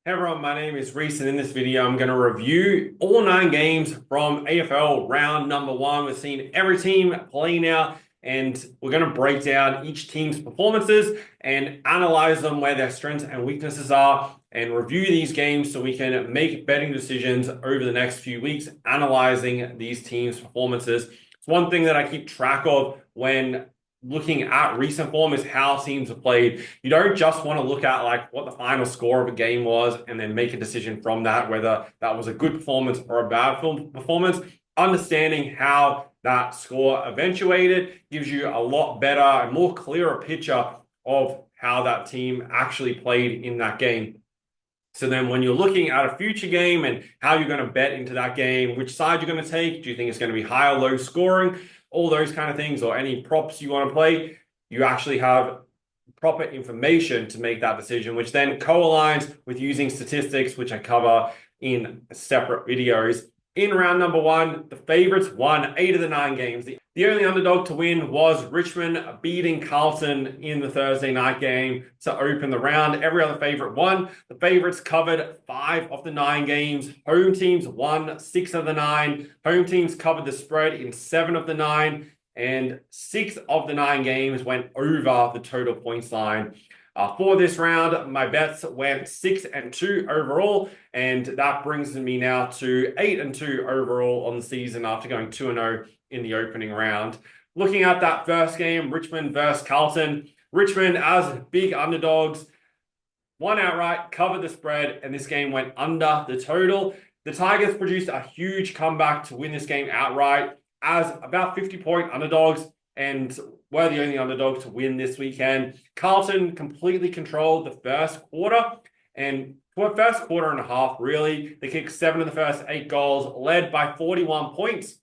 Hey everyone, my name is Reese, and in this video, I'm going to review all 9 games from AFL round number 1. We've seen every team play now, and we're going to break down each team's performances and analyze them where their strengths and weaknesses are, and review these games so we can make betting decisions over the next few weeks, analyzing these teams' performances. It's one thing that I keep track of when looking at recent form is how teams have played. You don't just want to look at like what the final score of a game was and then make a decision from that, whether that was a good performance or a bad performance. Understanding how that score eventuated gives you a lot better and more clearer picture of how that team actually played in that game. So then when you're looking at a future game and how you're going to bet into that game, which side you're going to take, do you think it's going to be high or low scoring, all those kind of things, or any props you want to play, you actually have proper information to make that decision, which then co-aligns with using statistics, which I cover in separate videos. In round number 1, the favorites won 8 of the 9 games. The only underdog to win was Richmond, beating Carlton in the Thursday night game to open the round. Every other favorite won. The favorites covered 5 of the 9 games. Home teams won 6 of the 9. Home teams covered the spread in 7 of the 9. And 6 of the 9 games went over the total points line. For this round, my bets went 6-2 overall, and that brings me now to 8-2 overall on the season after going 2-0 in the opening round. Looking at that first game, Richmond versus Carlton. Richmond, as big underdogs, won outright, covered the spread, and this game went under the total. The Tigers produced a huge comeback to win this game outright as about 50-point underdogs, and were the only underdog to win this weekend. Carlton completely controlled the first quarter, and for the first quarter and a half, really, they kicked 7 of the first 8 goals, led by 41 points.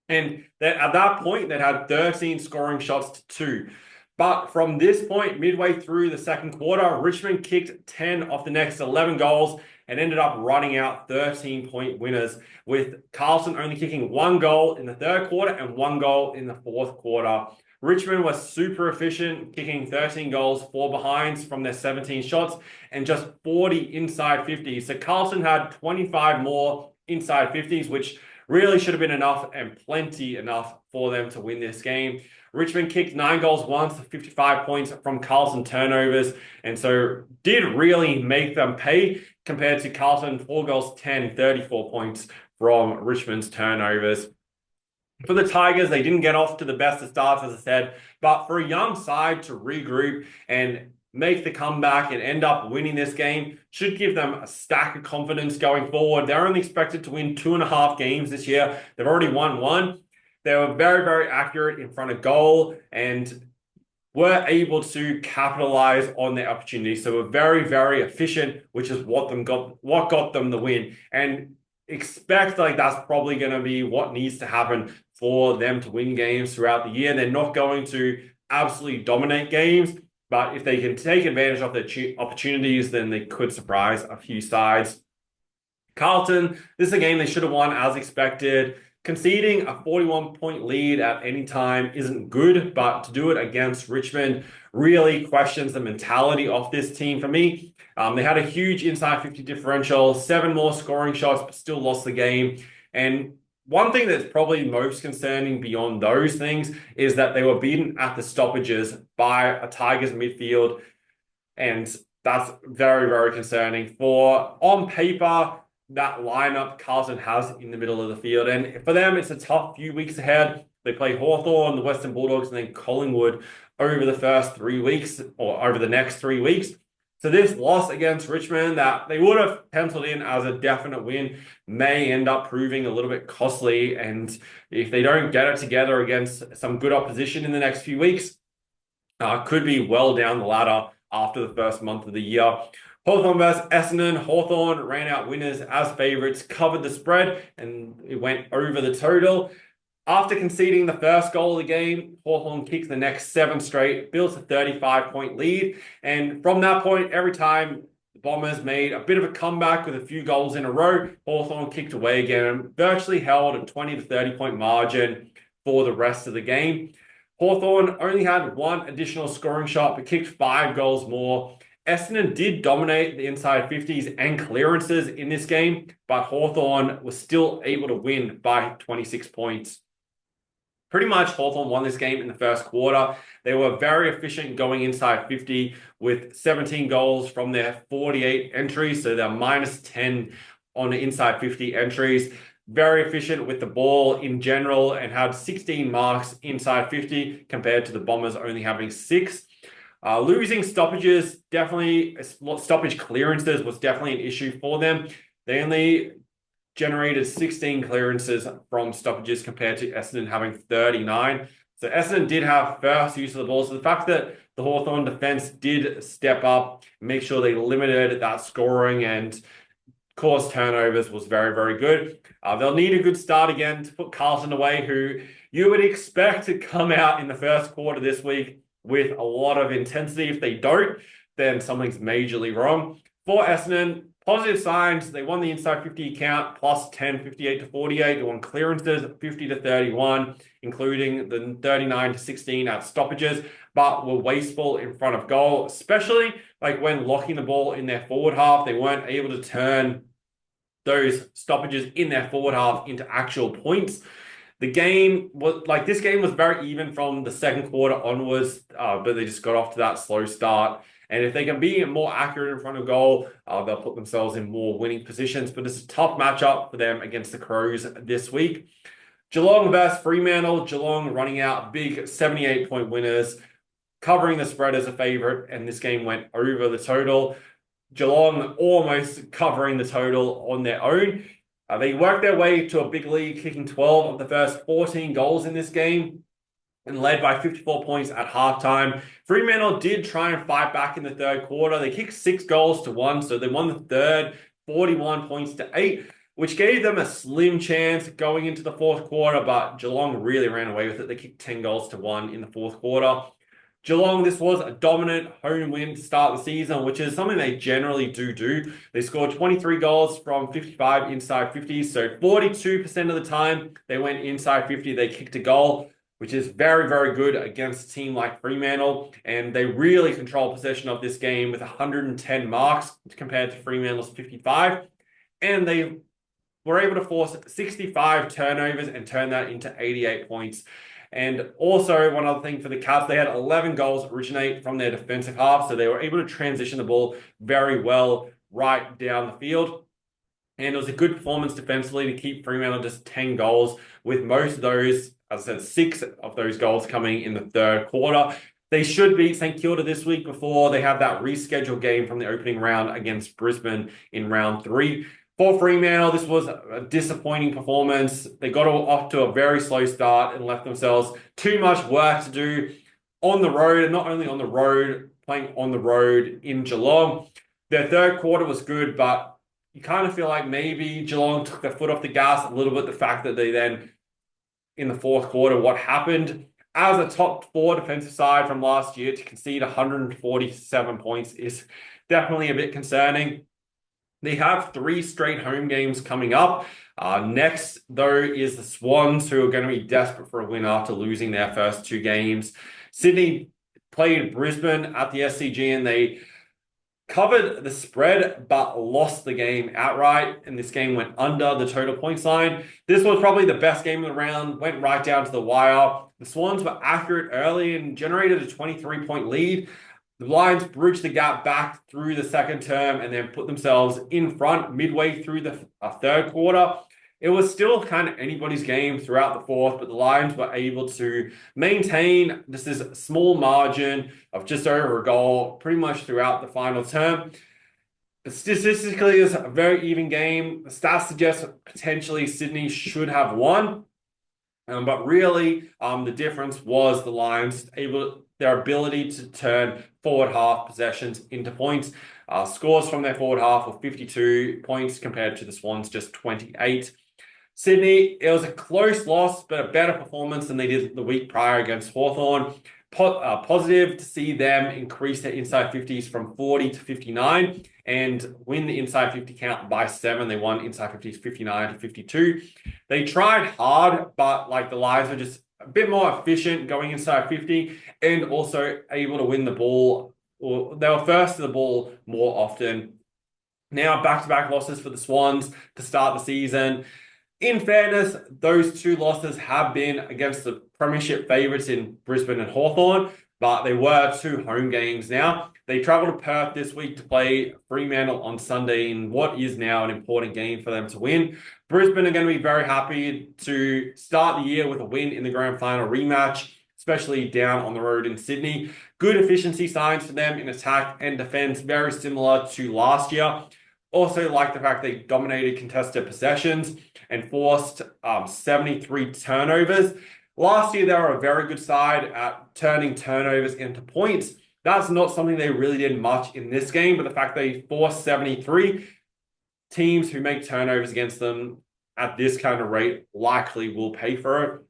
And at that point, they had 13 scoring shots to 2. But from this point, midway through the second quarter, Richmond kicked 10 of the next 11 goals and ended up running out 13-point winners, with Carlton only kicking 1 goal in the third quarter and 1 goal in the fourth quarter. Richmond was super efficient, kicking 13 goals, 4 behinds from their 17 shots, and just 40 inside 50s. So Carlton had 25 more inside 50s, which really should have been enough, and plenty enough for them to win this game. Richmond kicked 9 goals once, 55 points from Carlton turnovers, and so did really make them pay compared to Carlton, 4 goals, 10, 34 points from Richmond's turnovers. For the Tigers, they didn't get off to the best of starts, as I said, but for a young side to regroup and make the comeback and end up winning this game should give them a stack of confidence going forward. They're only expected to win 2.5 games this year. They've already won 1. They were very, very accurate in front of goal and were able to capitalize on their opportunities. So were very, very efficient, which is what got them the win. And expect like that's probably going to be what needs to happen for them to win games throughout the year. They're not going to absolutely dominate games, but if they can take advantage of their opportunities, then they could surprise a few sides. Carlton, this is a game they should have won as expected. Conceding a 41-point lead at any time isn't good, but to do it against Richmond really questions the mentality of this team for me. They had a huge inside 50 differential, 7 more scoring shots, but still lost the game. And one thing that's probably most concerning beyond those things is that they were beaten at the stoppages by a Tigers midfield. And that's very, very concerning. For on paper, that lineup Carlton has in the middle of the field. And for them, it's a tough few weeks ahead. They play Hawthorn, the Western Bulldogs, and then Collingwood over the first 3 weeks, or over the next 3 weeks. So this loss against Richmond that they would have penciled in as a definite win may end up proving a little bit costly. And if they don't get it together against some good opposition in the next few weeks, could be well down the ladder after the first month of the year. Hawthorn versus Essendon. Hawthorn ran out winners as favourites, covered the spread, and it went over the total. After conceding the first goal of the game, Hawthorn kicked the next 7 straight, built a 35-point lead. And from that point, every time the Bombers made a bit of a comeback with a few goals in a row, Hawthorn kicked away again and virtually held a 20 to 30-point margin for the rest of the game. Hawthorn only had 1 additional scoring shot, but kicked 5 goals more. Essendon did dominate the inside 50s and clearances in this game, but Hawthorn was still able to win by 26 points. Pretty much Hawthorn won this game in the first quarter. They were very efficient going inside 50 with 17 goals from their 48 entries. So they're minus 10 on the inside 50 entries. Very efficient with the ball in general and had 16 marks inside 50 compared to the Bombers only having 6. Losing stoppages, stoppage clearances was definitely an issue for them. They only generated 16 clearances from stoppages compared to Essendon having 39. So Essendon did have first use of the ball. So the fact that the Hawthorn defense did step up, make sure they limited that scoring and caused turnovers was very, very good. They'll need a good start again to put Carlton away, who you would expect to come out in the first quarter this week with a lot of intensity. If they don't, then something's majorly wrong. For Essendon, positive signs, they won the inside 50 count, plus 10, 58 to 48. They won clearances, 50 to 31, including the 39 to 16 at stoppages, but were wasteful in front of goal, especially like when locking the ball in their forward half. They weren't able to turn those stoppages in their forward half into actual points. This game was very even from the second quarter onwards, but they just got off to that slow start. And if they can be more accurate in front of goal, they'll put themselves in more winning positions. But it's a tough matchup for them against the Crows this week. Geelong versus Fremantle. Geelong running out big 78-point winners, covering the spread as a favourite, and this game went over the total. Geelong almost covering the total on their own. They worked their way to a big lead, kicking 12 of the first 14 goals in this game and led by 54 points at halftime. Fremantle did try and fight back in the third quarter. They kicked 6 goals to 1, so they won the third, 41 points to 8, which gave them a slim chance going into the fourth quarter, but Geelong really ran away with it. They kicked 10 goals to 1 in the fourth quarter. Geelong, this was a dominant home win to start the season, which is something they generally do. They scored 23 goals from 55 inside 50s, so 42% of the time they went inside 50, they kicked a goal, which is very, very good against a team like Fremantle. And they really control possession of this game with 110 marks compared to Fremantle's 55. And they were able to force 65 turnovers and turn that into 88 points. And also, one other thing for the Cats, they had 11 goals originate from their defensive half, so they were able to transition the ball very well right down the field. And it was a good performance defensively to keep Fremantle just 10 goals, with most of those, as I said, 6 of those goals coming in the third quarter. They should beat St Kilda this week before they have that rescheduled game from the opening round against Brisbane in round 3. For Fremantle, this was a disappointing performance. They got off to a very slow start and left themselves too much work to do on the road, and not only on the road, playing on the road in Geelong. Their third quarter was good, but you kind of feel like maybe Geelong took their foot off the gas a little bit. The fact that they then, in the fourth quarter, what happened as a top 4 defensive side from last year to concede 147 points is definitely a bit concerning. They have 3 straight home games coming up. Next, though, is the Swans, who are going to be desperate for a win after losing their first 2 games. Sydney played Brisbane at the SCG, and they covered the spread, but lost the game outright. And this game went under the total points line. This was probably the best game of the round, went right down to the wire. The Swans were accurate early and generated a 23-point lead. The Lions bridged the gap back through the second term and then put themselves in front midway through the third quarter. It was still kind of anybody's game throughout the fourth, but the Lions were able to maintain just this small margin of just over a goal pretty much throughout the final term. Statistically, it's a very even game. The stats suggest potentially Sydney should have won. But really, the difference was the Lions their ability to turn forward half possessions into points. Scores from their forward half were 52 points compared to the Swans just 28. Sydney, it was a close loss, but a better performance than they did the week prior against Hawthorn. Positive to see them increase their inside 50s from 40 to 59 and win the inside 50 count by 7. They won inside 50s 59 to 52. They tried hard, but the Lions were just a bit more efficient going inside 50 and also able to win the ball they were first to the ball more often. Now back-to-back losses for the Swans to start the season. In fairness, those two losses have been against the premiership favourites in Brisbane and Hawthorn, but they were two home games now. They travel to Perth this week to play Fremantle on Sunday in what is now an important game for them to win. Brisbane are going to be very happy to start the year with a win in the grand final rematch, especially down on the road in Sydney. Good efficiency signs for them in attack and defence, very similar to last year. Also like the fact they dominated contested possessions and forced 73 turnovers. Last year, they were a very good side at turning turnovers into points. That's not something they really did much in this game, but the fact they forced 73, teams who make turnovers against them at this kind of rate likely will pay for it.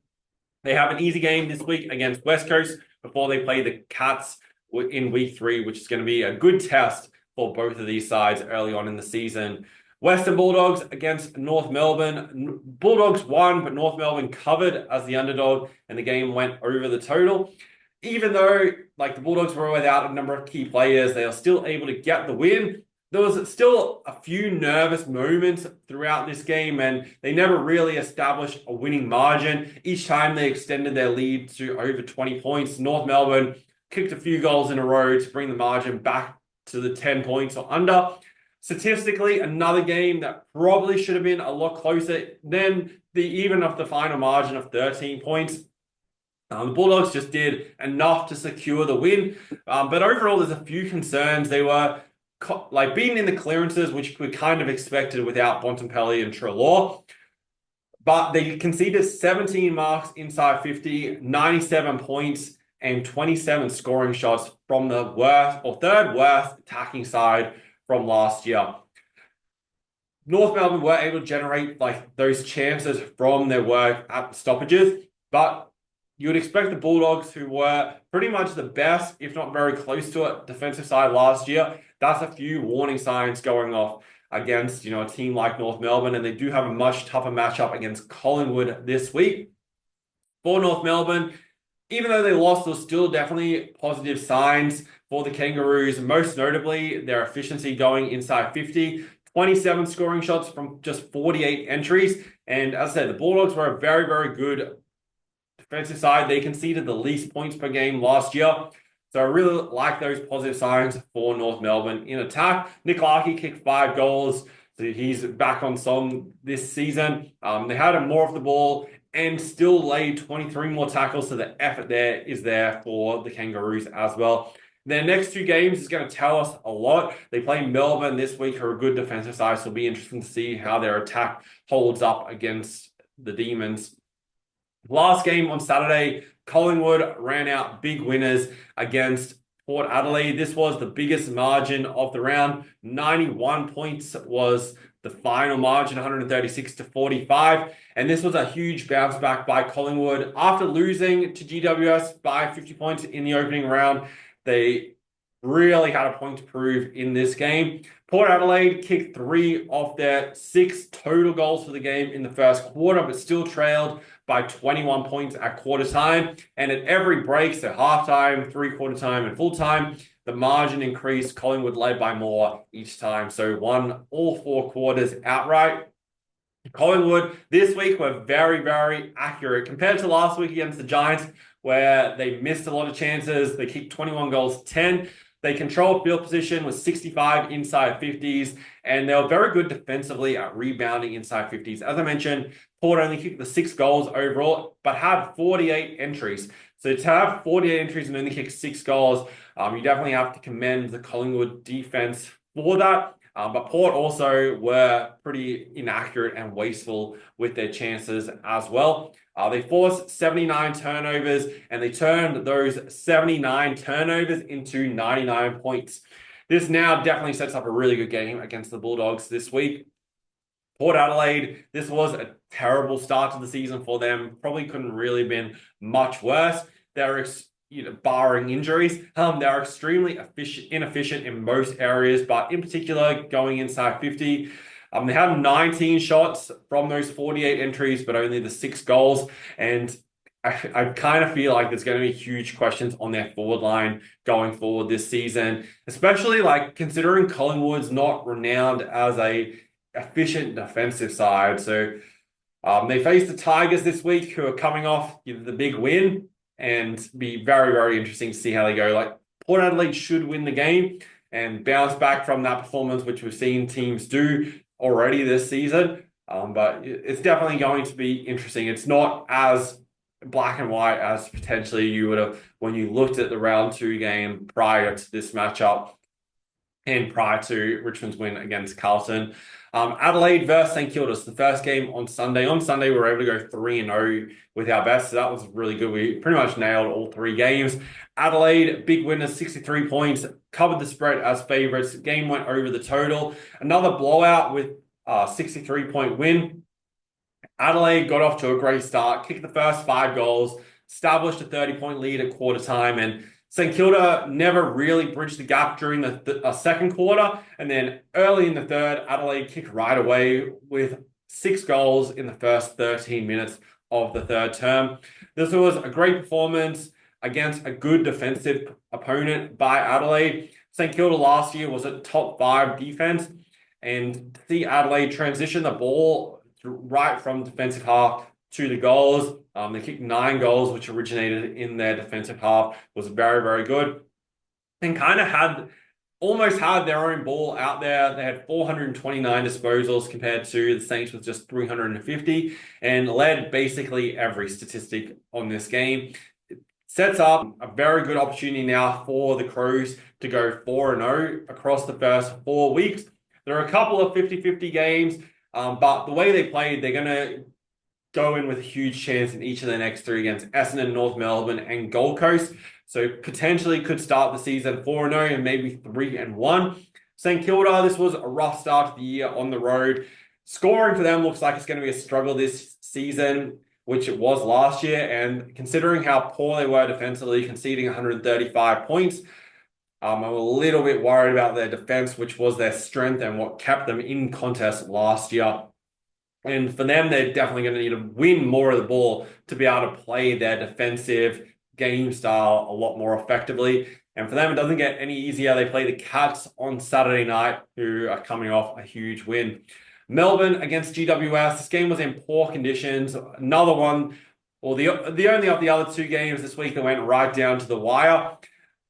They have an easy game this week against West Coast before they play the Cats in week 3, which is going to be a good test for both of these sides early on in the season. Western Bulldogs against North Melbourne. Bulldogs won, but North Melbourne covered as the underdog, and the game went over the total. Even though the Bulldogs were without a number of key players, they are still able to get the win. There was still a few nervous moments throughout this game, and they never really established a winning margin. Each time they extended their lead to over 20 points, North Melbourne kicked a few goals in a row to bring the margin back to the 10 points or under. Statistically, another game that probably should have been a lot closer than even of the final margin of 13 points. The Bulldogs just did enough to secure the win. But overall, there's a few concerns. They were beaten in the clearances, which we kind of expected without Bontempelli and Treloar. But they conceded 17 marks inside 50, 97 points, and 27 scoring shots from the worst or third worst attacking side from last year. North Melbourne were able to generate those chances from their work at the stoppages, but you would expect the Bulldogs, who were pretty much the best, if not very close to it, defensive side last year, that's a few warning signs going off against a team like North Melbourne, and they do have a much tougher matchup against Collingwood this week. For North Melbourne, even though they lost, there's still definitely positive signs for the Kangaroos, most notably their efficiency going inside 50, 27 scoring shots from just 48 entries. And as I said, the Bulldogs were a very, very good defensive side. They conceded the least points per game last year. So I really like those positive signs for North Melbourne in attack. Nick Larkey kicked 5 goals. So he's back on song this season. They had him more off the ball and still laid 23 more tackles, so the effort there is there for the Kangaroos as well. Their next 2 games is going to tell us a lot. They play Melbourne this week, who are a good defensive side, so it'll be interesting to see how their attack holds up against the Demons. Last game on Saturday, Collingwood ran out big winners against Port Adelaide. This was the biggest margin of the round. 91 points was the final margin, 136 to 45. And this was a huge bounce back by Collingwood. After losing to GWS by 50 points in the opening round, they really had a point to prove in this game. Port Adelaide kicked 3 of their 6 total goals for the game in the first quarter, but still trailed by 21 points at quarter time. And at every break, so halftime, 3/4 time, and full time, the margin increased. Collingwood led by more each time, so won all 4 quarters outright. Collingwood this week were very, very accurate compared to last week against the Giants, where they missed a lot of chances. They kicked 21 goals, 10. They controlled field position with 65 inside 50s, and they were very good defensively at rebounding inside 50s. As I mentioned, Port only kicked the 6 goals overall, but had 48 entries. So to have 48 entries and only kick 6 goals, you definitely have to commend the Collingwood defense for that. But Port also were pretty inaccurate and wasteful with their chances as well. They forced 79 turnovers, and they turned those 79 turnovers into 99 points. This now definitely sets up a really good game against the Bulldogs this week. Port Adelaide, this was a terrible start to the season for them. Probably couldn't really have been much worse. They're barring injuries. They're extremely inefficient in most areas, but in particular going inside 50. They had 19 shots from those 48 entries, but only the 6 goals. And I kind of feel like there's going to be huge questions on their forward line going forward this season, especially like considering Collingwood's not renowned as a efficient defensive side. So they face the Tigers this week, who are coming off the big win, and be very, very interesting to see how they go. Like Port Adelaide should win the game and bounce back from that performance, which we've seen teams do already this season. But it's definitely going to be interesting. It's not as black and white as potentially you would have when you looked at the round 2 game prior to this matchup and prior to Richmond's win against Carlton. Adelaide versus St Kilda, the first game on Sunday. On Sunday, we were able to go 3-0 with our best, so that was really good. We pretty much nailed all 3 games. Adelaide, big winners, 63 points, covered the spread as favourites. Game went over the total. Another blowout with a 63-point win. Adelaide got off to a great start, kicked the first 5 goals, established a 30-point lead at quarter time, and St Kilda never really bridged the gap during the second quarter, and then early in the third, Adelaide kicked right away with 6 goals in the first 13 minutes of the third term. This was a great performance against a good defensive opponent by Adelaide. St Kilda last year was a top 5 defense, and to see Adelaide transition the ball right from defensive half to the goals. They kicked 9 goals, which originated in their defensive half, was very, very good. And kind of almost had their own ball out there. They had 429 disposals compared to the Saints with just 350, and led basically every statistic on this game. It sets up a very good opportunity now for the Crows to go 4-0 across the first 4 weeks. There are a couple of 50-50 games, but the way they played, they're going to go in with a huge chance in each of the next 3 against Essendon, North Melbourne, and Gold Coast. So potentially could start the season 4-0 and maybe 3-1. St Kilda, this was a rough start to the year on the road. Scoring for them looks like it's going to be a struggle this season, which it was last year. And considering how poor they were defensively, conceding 135 points, I'm a little bit worried about their defense, which was their strength and what kept them in contest last year. And for them, they're definitely going to need to win more of the ball to be able to play their defensive game style a lot more effectively. And for them, it doesn't get any easier. They play the Cats on Saturday night, who are coming off a huge win. Melbourne against GWS. This game was in poor conditions. Another one, or the only of the other 2 games this week that went right down to the wire.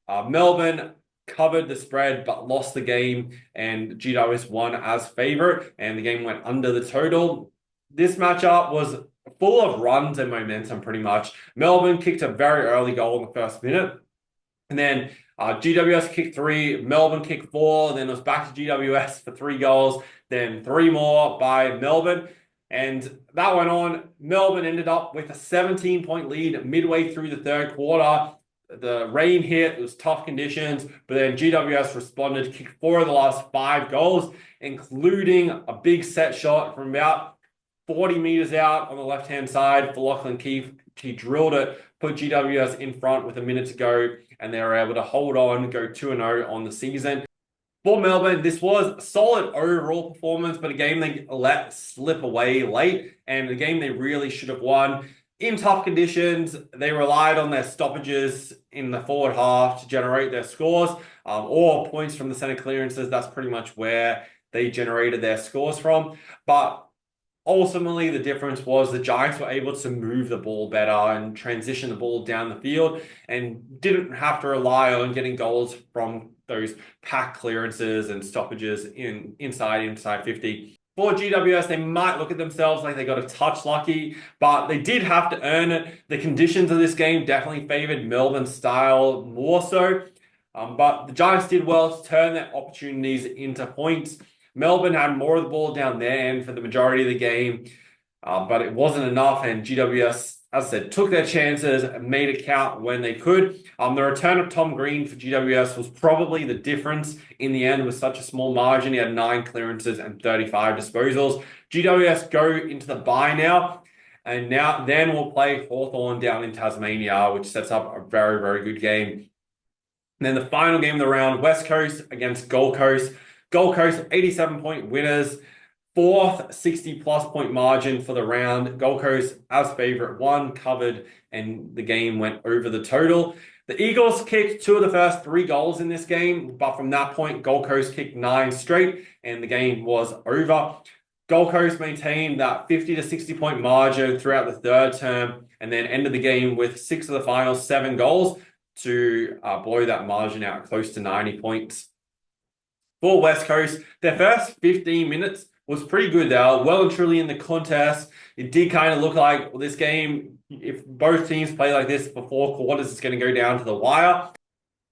Melbourne covered the spread but lost the game, and GWS won as favourite, and the game went under the total. This matchup was full of runs and momentum pretty much. Melbourne kicked a very early goal in the first minute, and then GWS kicked 3, Melbourne kicked 4, then it was back to GWS for 3 goals, then 3 more by Melbourne. And that went on. Melbourne ended up with a 17-point lead midway through the third quarter. The rain hit, it was tough conditions, but then GWS responded, kicked 4 of the last 5 goals, including a big set shot from about 40 meters out on the left-hand side for Lachlan Keefe. He drilled it, put GWS in front with a minute to go, and they were able to hold on, go 2-0 on the season. For Melbourne, this was a solid overall performance, but a game they let slip away late, and a game they really should have won. In tough conditions, they relied on their stoppages in the forward half to generate their scores, or points from the center clearances. That's pretty much where they generated their scores from. But ultimately, the difference was the Giants were able to move the ball better and transition the ball down the field, and didn't have to rely on getting goals from those pack clearances and stoppages inside 50. For GWS, they might look at themselves like they got a touch lucky, but they did have to earn it. The conditions of this game definitely favored Melbourne's style more so. But the Giants did well to turn their opportunities into points. Melbourne had more of the ball down their end for the majority of the game, but it wasn't enough, and GWS, as I said, took their chances and made it count when they could. The return of Tom Green for GWS was probably the difference in the end with such a small margin. He had 9 clearances and 35 disposals. GWS go into the bye now, and then we'll play Hawthorn down in Tasmania, which sets up a very, very good game. And then the final game of the round, West Coast against Gold Coast. Gold Coast, 87-point winners. Fourth 60-plus point margin for the round. Gold Coast, as favorite, won, covered, and the game went over the total. The Eagles kicked 2 of the first 3 goals in this game, but from that point, Gold Coast kicked 9 straight, and the game was over. Gold Coast maintained that 50 to 60 point margin throughout the third term, and then ended the game with 6 of the final 7 goals to blow that margin out close to 90 points. For West Coast, their first 15 minutes was pretty good. They were well and truly in the contest. It did kind of look like, well, this game, if both teams play like this for 4 quarters, it's going to go down to the wire.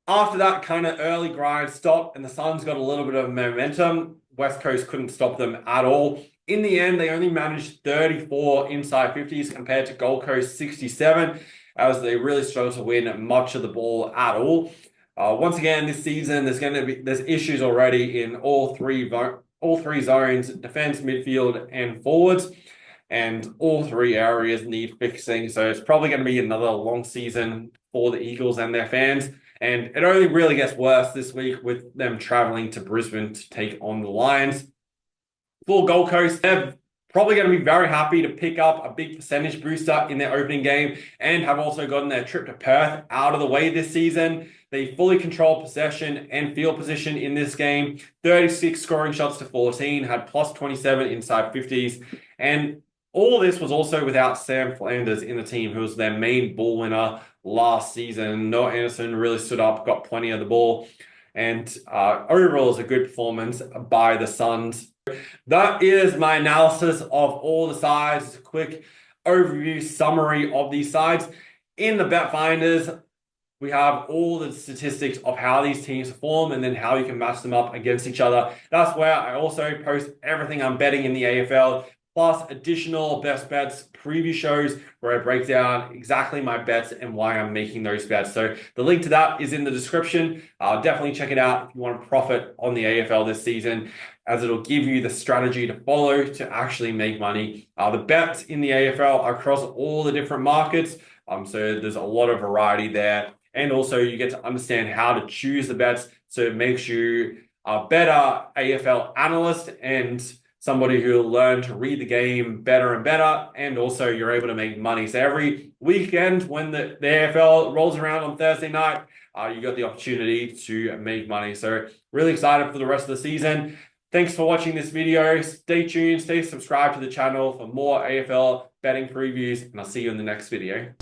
After that kind of early grind stopped and the Suns got a little bit of momentum, West Coast couldn't stop them at all. In the end, they only managed 34 inside 50s compared to Gold Coast 67, as they really struggled to win much of the ball at all. Once again, this season, there's issues already in all three zones: defense, midfield, and forwards. And all 3 areas need fixing. So it's probably going to be another long season for the Eagles and their fans. And it only really gets worse this week with them traveling to Brisbane to take on the Lions. For Gold Coast, they're probably going to be very happy to pick up a big percentage booster in their opening game and have also gotten their trip to Perth out of the way this season. They fully controlled possession and field position in this game. 36 scoring shots to 14, had plus 27 inside 50s. And all this was also without Sam Flanders in the team, who was their main ball winner last season. Noah Anderson really stood up, got plenty of the ball. And overall, is a good performance by the Suns. That is my analysis of all the sides. A quick overview summary of these sides. In the Bet Finders, we have all the statistics of how these teams perform and then how you can match them up against each other. That's where I also post everything I'm betting in the AFL, plus additional best bets preview shows where I break down exactly my bets and why I'm making those bets. So the link to that is in the description. Definitely check it out if you want to profit on the AFL this season, as it'll give you the strategy to follow to actually make money. The bets in the AFL are across all the different markets. So there's a lot of variety there. And also you get to understand how to choose the bets. So it makes you a better AFL analyst and somebody who will learn to read the game better and better. And also you're able to make money. So every weekend when the AFL rolls around on Thursday night, you got the opportunity to make money. So really excited for the rest of the season. Thanks for watching this video. Stay tuned, stay subscribed to the channel for more AFL betting previews, and I'll see you in the next video.